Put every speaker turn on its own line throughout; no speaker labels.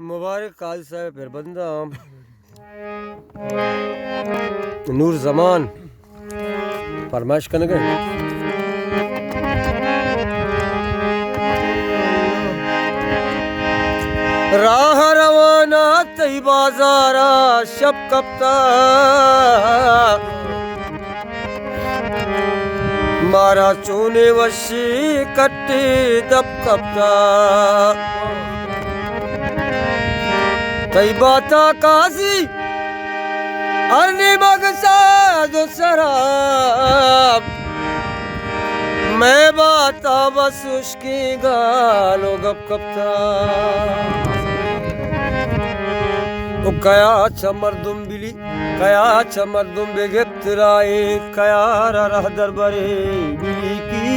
मुबारक काज साहब फिर बंदा नूर जमान फरमाइश करने गए राह रवाना तई बाजारा शब कप्ता मारा चूने वशी कट्टी दब कप्ता तई बाता काजी अरनी बगसा जो शराब मैं बाता बस उसकी गालो गप कप्ता कया मर्दुम बिली कया मर्दुम बेगेतराए कया रह दरबारे बिली की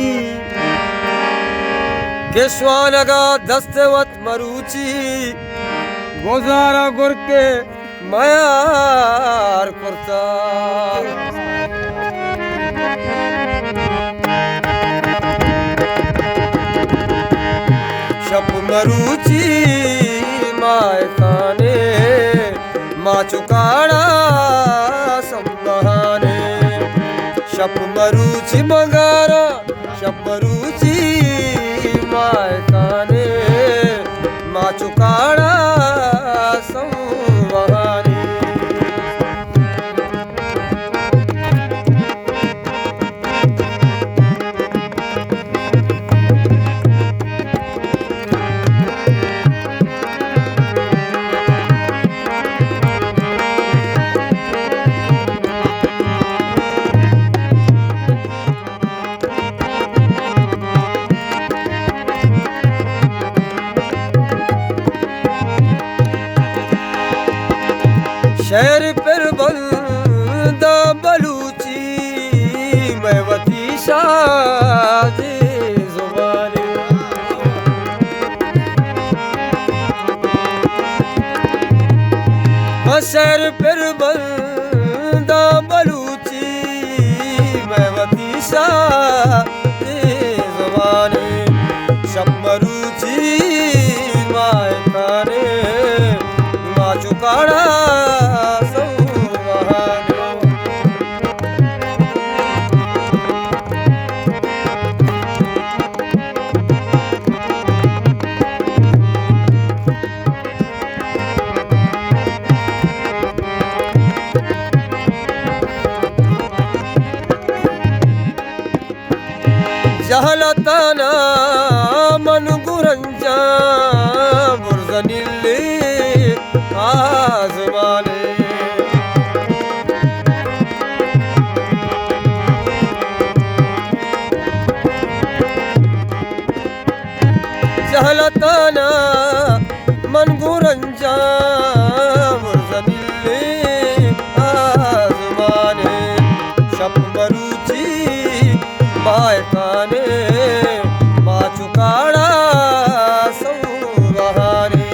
केशवा लगा दस्तवत मरूची गोजारा गुर के मयार कुर्ता शप मरूची माय खाने माँ चुकाड़ा संबहाने शप मरूची मंगारा शप मरूची माय खाने माँ चुकाड़ा संबहाने शहर पर बंदा बलूची मैं वती शादी जुबानी शहर पर बंदा बलूची मैं वती शादी जुबानी शब मरूची माय खाने माँ चुकाड़ा जहलताना मन गुरंजा बुरजनिल्ले आजमाने जहलताना मन गुरंजा बुरजनिल्ले आजमाने शप मरूची माय खाने माँ चुकाड़ा संबहाने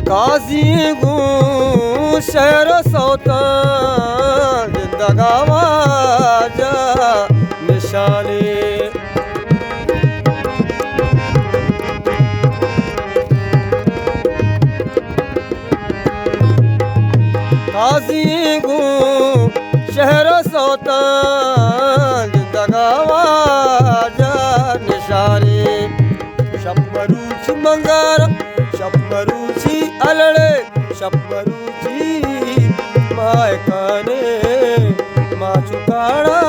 काजी गू शहर सौता जिंदगावा जा निशाने काजी गू शहर सौता जिंदगावा जा निशाने शब मरूची मंगारा शब मरूची अलड़े शब मरूची माय खाने माँ चुकाड़ा